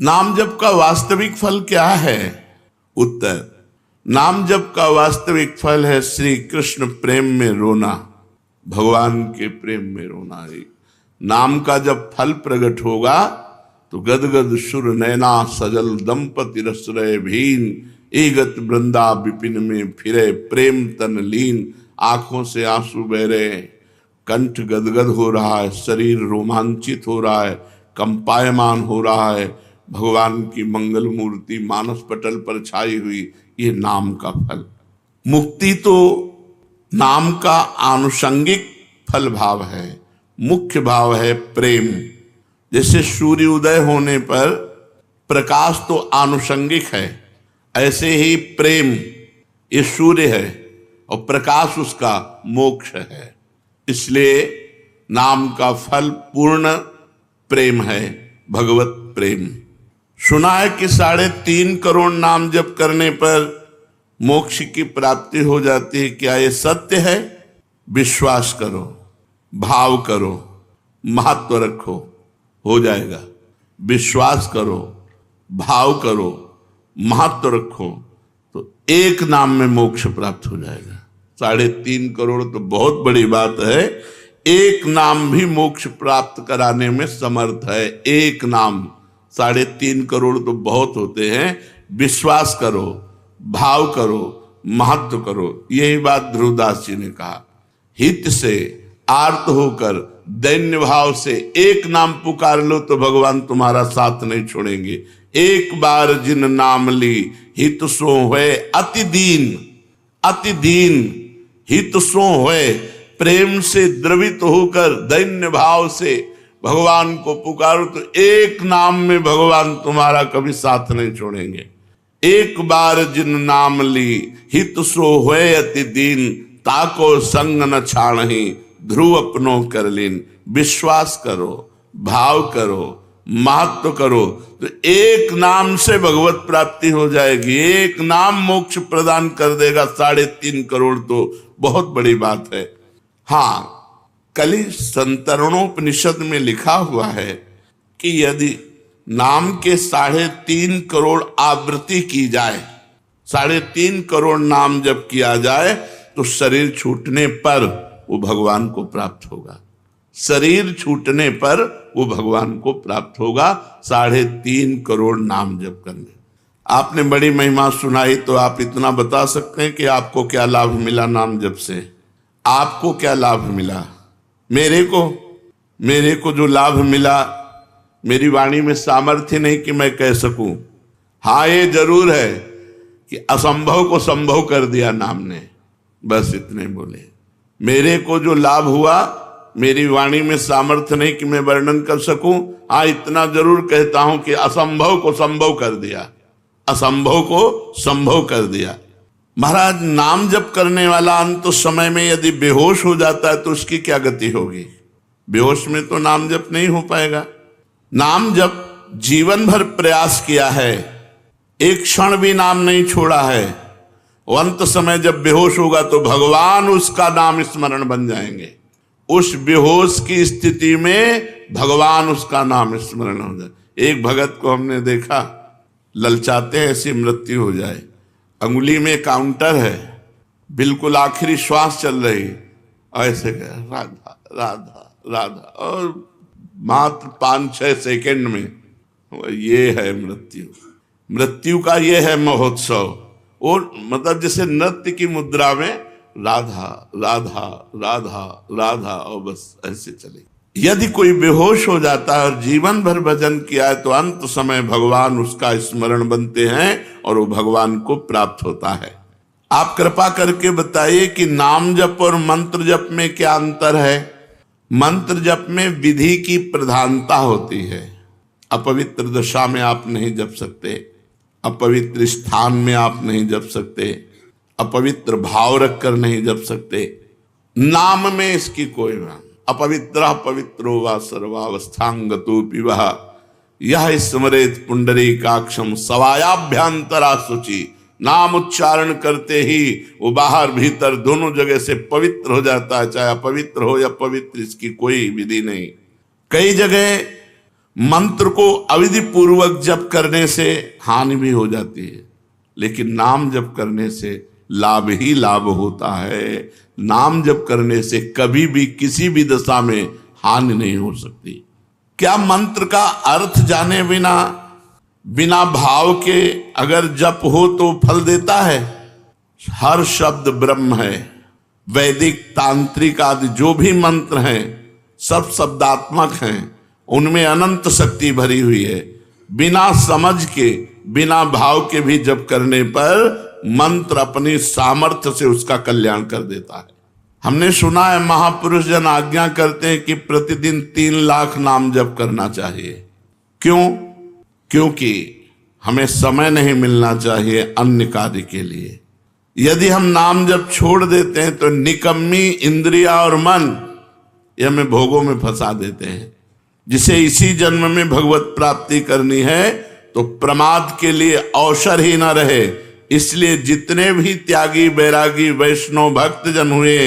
नाम जप का वास्तविक फल क्या है? उत्तर, नाम जप का वास्तविक फल है श्री कृष्ण प्रेम में रोना, भगवान के प्रेम में रोना। नाम का जब फल प्रकट होगा तो गदगद सुर नैना सजल दंपति रसरय भीन, एगत वृंदा विपिन में फिरे प्रेम तन लीन। आंखों से आंसू बह रहे, कंठ गदगद हो रहा है, शरीर रोमांचित हो रहा है, कंपायमान हो रहा है, भगवान की मंगल मूर्ति मानस पटल पर छाई हुई। ये नाम का फल। मुक्ति तो नाम का आनुषंगिक फल भाव है, मुख्य भाव है प्रेम। जैसे सूर्य उदय होने पर प्रकाश तो आनुषंगिक है, ऐसे ही प्रेम ये सूर्य है और प्रकाश उसका मोक्ष है। इसलिए नाम का फल पूर्ण प्रेम है, भगवत प्रेम। सुना है कि 3.5 करोड़ नाम जप करने पर मोक्ष की प्राप्ति हो जाती है। क्या ये सत्य है? विश्वास करो, भाव करो, महत्व रखो, हो जाएगा। विश्वास करो, भाव करो, महत्व रखो तो एक नाम में मोक्ष प्राप्त हो जाएगा। 3.5 करोड़ तो बहुत बड़ी बात है, एक नाम भी मोक्ष प्राप्त कराने में समर्थ है। एक नाम, 3.5 करोड़ तो बहुत होते हैं। विश्वास करो, भाव करो, महत्व करो। यही बात ध्रुवदास जी ने कहा, हित से आर्त होकर दैन्य भाव से एक नाम पुकार लो तो भगवान तुम्हारा साथ नहीं छोड़ेंगे। एक बार जिन नाम ली हित सो होए अति दीन, अति दीन हित सो होए। प्रेम से द्रवित होकर दैन्य भाव से भगवान को पुकारो तो एक नाम में भगवान तुम्हारा कभी साथ नहीं छोड़ेंगे। एक बार जिन नाम ली हित सो होए अति दीन, ताको संग न छाणहि ध्रुव अपनो कर लीन। विश्वास करो, भाव करो, महत्व करो तो एक नाम से भगवत प्राप्ति हो जाएगी। एक नाम मोक्ष प्रदान कर देगा। 3.5 करोड़ तो बहुत बड़ी बात है। हाँ, कलि संतरणोपनिषद में लिखा हुआ है कि यदि नाम के 3.5 करोड़ आवृत्ति की जाए, 3.5 करोड़ नाम जब किया जाए तो शरीर छूटने पर वो भगवान को प्राप्त होगा। शरीर छूटने पर वो भगवान को प्राप्त होगा 3.5 करोड़ नाम जप करने। आपने बड़ी महिमा सुनाई तो आप इतना बता सकते हैं कि आपको क्या लाभ मिला नाम जप से? आपको क्या लाभ मिला? मेरे को जो लाभ मिला, मेरी वाणी में सामर्थ्य नहीं कि मैं कह सकूं। हाँ, ये जरूर है कि असंभव को संभव कर दिया नाम ने, बस इतने बोले। मेरे को जो लाभ हुआ, मेरी वाणी में सामर्थ्य नहीं कि मैं वर्णन कर सकूं। हाँ, इतना जरूर कहता हूं कि असंभव को संभव कर दिया, असंभव को संभव कर दिया। महाराज, नाम जप करने वाला अंत समय में यदि बेहोश हो जाता है तो उसकी क्या गति होगी? बेहोश में तो नाम जप नहीं हो पाएगा। नाम जप जीवन भर प्रयास किया है, एक क्षण भी नाम नहीं छोड़ा है। अंत समय जब बेहोश होगा तो भगवान उसका नाम स्मरण बन जाएंगे। उस बेहोश की स्थिति में भगवान उसका नाम स्मरण हो जाए। एक भगत को हमने देखा, ललचाते हैं ऐसी मृत्यु हो जाए, अंगुली में काउंटर है, बिल्कुल आखिरी श्वास चल रही, ऐसे राधा राधा राधा, और मात्र 5-6 सेकंड में ये है मृत्यु। मृत्यु का ये है महोत्सव। और मतलब जैसे नृत्य की मुद्रा में राधा राधा राधा राधा, और बस ऐसे चले। यदि कोई बेहोश हो जाता है और जीवन भर भजन किया है तो अंत समय भगवान उसका स्मरण बनते हैं और वो भगवान को प्राप्त होता है। आप कृपा करके बताइए कि नाम जप और मंत्र जप में क्या अंतर है? मंत्र जप में विधि की प्रधानता होती है। अपवित्र दशा में आप नहीं जप सकते, अपवित्र स्थान में आप नहीं जप सकते, अपवित्र भाव रखकर नहीं जप सकते। नाम में इसकी कोई बात। अपवित्र पवित्रो वा सर्वावस्थांगतो पिवः यह स्मरेत पुंडरीकाक्षम सवायाभ्यंतरा शुचि। नाम उच्चारण करते ही वो बाहर भीतर दोनों जगह से पवित्र हो जाता है, चाहे अपवित्र हो या पवित्र, इसकी कोई विधि नहीं। कई जगह मंत्र को अविधि पूर्वक जप करने से हानि भी हो जाती है, लेकिन नाम जप करने से लाभ ही लाभ होता है। नाम जप करने से कभी भी किसी भी दशा में हानि नहीं हो सकती। क्या मंत्र का अर्थ जाने बिना, बिना भाव के अगर जप हो तो फल देता है? हर शब्द ब्रह्म है। वैदिक, तांत्रिक आदि जो भी मंत्र हैं सब शब्दात्मक हैं, उनमें अनंत शक्ति भरी हुई है। बिना समझ के, बिना भाव के भी जप करने पर मंत्र अपनी सामर्थ्य से उसका कल्याण कर देता है। हमने सुना है महापुरुष जन आज्ञा करते हैं कि प्रतिदिन 3 लाख नाम जप करना चाहिए। क्यों? क्योंकि हमें समय नहीं मिलना चाहिए अन्य कार्य के लिए। यदि हम नाम जप छोड़ देते हैं तो निकम्मी इंद्रिया और मन ये हमें भोगों में फंसा देते हैं। जिसे इसी जन्म में भगवत प्राप्ति करनी है तो प्रमाद के लिए अवसर ही न रहे। इसलिए जितने भी त्यागी, बैरागी, वैष्णव भक्त जन हुए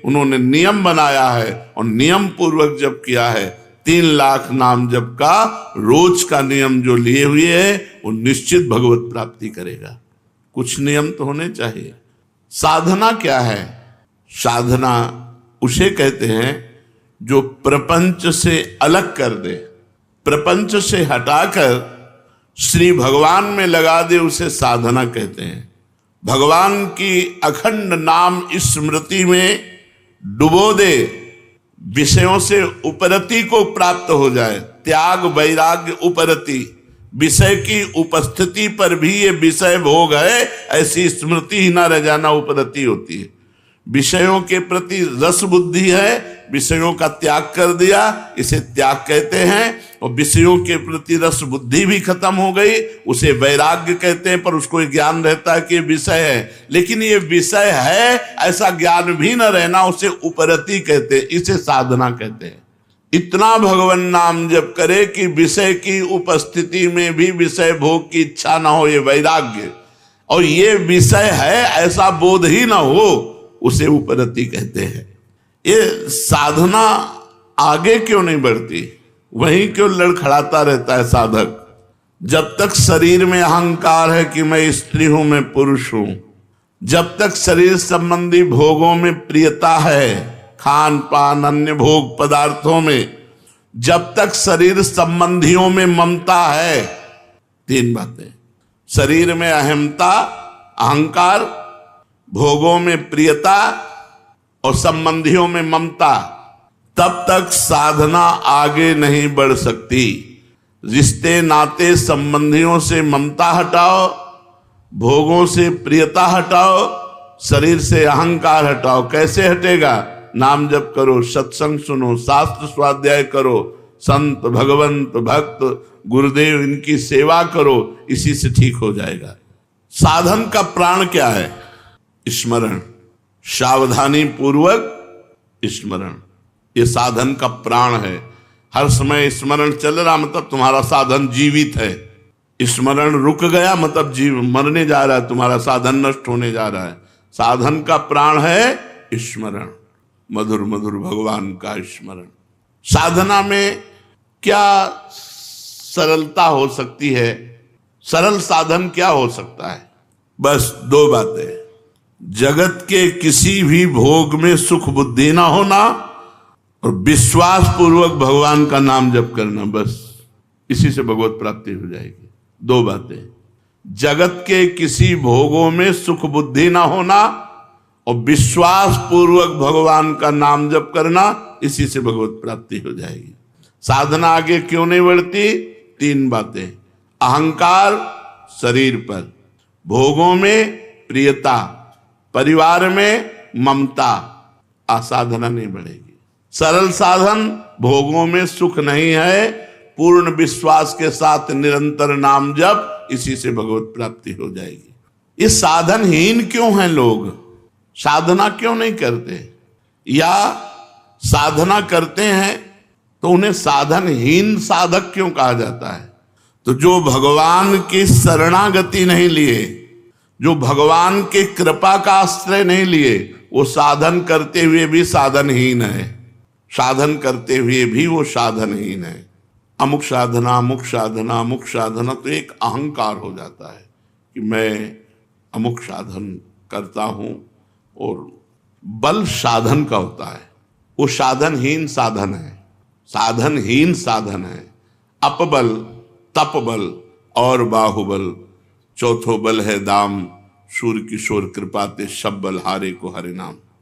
उन्होंने नियम बनाया है और नियम पूर्वक जप किया है। 3 लाख नाम जप का रोज का नियम जो लिए हुए है वो निश्चित भगवत प्राप्ति करेगा। कुछ नियम तो होने चाहिए। साधना क्या है? साधना उसे कहते हैं जो प्रपंच से अलग कर दे, प्रपंच से हटाकर श्री भगवान में लगा दे, उसे साधना कहते हैं। भगवान की अखंड नाम स्मृति में डुबो दे, विषयों से उपरति को प्राप्त हो जाए। त्याग, वैराग्य, उपरति, विषय की उपस्थिति पर भी ये विषय भोग है ऐसी स्मृति ही ना रह जाना उपरति होती है। विषयों के प्रति रस बुद्धि है, विषयों का त्याग कर दिया, इसे त्याग कहते हैं। और विषयों के प्रति रस बुद्धि भी खत्म हो गई, उसे वैराग्य कहते हैं। पर उसको ज्ञान रहता है कि विषय है, लेकिन ये विषय है ऐसा ज्ञान भी न रहना, उसे उपरति कहते हैं, इसे साधना कहते हैं। इतना भगवान नाम जप करे कि विषय की उपस्थिति में भी विषय भोग की इच्छा ना हो, ये वैराग्य। और ये विषय है ऐसा बोध ही ना हो, उसे उपरति कहते हैं। ये साधना आगे क्यों नहीं बढ़ती? वहीं क्यों लड़खड़ाता रहता है साधक? जब तक शरीर में अहंकार है कि मैं स्त्री हूं, मैं पुरुष हूं, जब तक शरीर संबंधी भोगों में प्रियता है, खान पान अन्य भोग पदार्थों में, जब तक शरीर संबंधियों में ममता है, 3 बातें, शरीर में अहमता, अहंकार, भोगों में प्रियता और संबंधियों में ममता, तब तक साधना आगे नहीं बढ़ सकती। रिश्ते नाते संबंधियों से ममता हटाओ, भोगों से प्रियता हटाओ, शरीर से अहंकार हटाओ। कैसे हटेगा? नाम जप करो, सत्संग सुनो, शास्त्र स्वाध्याय करो, संत, भगवंत, भक्त, गुरुदेव इनकी सेवा करो, इसी से ठीक हो जाएगा। साधन का प्राण क्या है? स्मरण, सावधानी पूर्वक स्मरण, ये साधन का प्राण है। हर समय स्मरण चल रहा मतलब तुम्हारा साधन जीवित है। स्मरण रुक गया मतलब जीव मरने जा रहा है, तुम्हारा साधन नष्ट होने जा रहा है। साधन का प्राण है स्मरण, मधुर मधुर भगवान का स्मरण। साधना में क्या सरलता हो सकती है? सरल साधन क्या हो सकता है? बस 2 बातें, जगत के किसी भी भोग में सुख बुद्धि ना होना और विश्वास पूर्वक भगवान का नाम जप करना, बस इसी से भगवत प्राप्ति हो जाएगी। 2 बातें, जगत के किसी भोगों में सुख बुद्धि ना होना और विश्वास पूर्वक भगवान का नाम जप करना, इसी से भगवत प्राप्ति हो जाएगी। साधना आगे क्यों नहीं बढ़ती? 3 बातें, अहंकार शरीर पर, भोगों में प्रियता, परिवार में ममता, साधना नहीं बढ़ेगी। सरल साधन, भोगों में सुख नहीं है, पूर्ण विश्वास के साथ निरंतर नाम जप, इसी से भगवत प्राप्ति हो जाएगी। ये साधनहीन क्यों हैं लोग? साधना क्यों नहीं करते? या साधना करते हैं तो उन्हें साधनहीन साधक क्यों कहा जाता है? तो जो भगवान की शरणागति नहीं लिए, जो भगवान के कृपा का आश्रय नहीं लिए, वो साधन करते हुए भी साधनहीन है। साधन करते हुए भी वो साधनहीन है। अमुक साधना अमुक साधना अमुक साधना, तो एक अहंकार हो जाता है कि मैं अमुक साधन करता हूं। और बल साधन का होता है, वो साधनहीन साधन है, साधनहीन साधन है। अपबल, तपबल और बाहुबल, चौथो बल है दाम। सूर्य किशोर कृपा ते सब बल हारे को हरे नाम।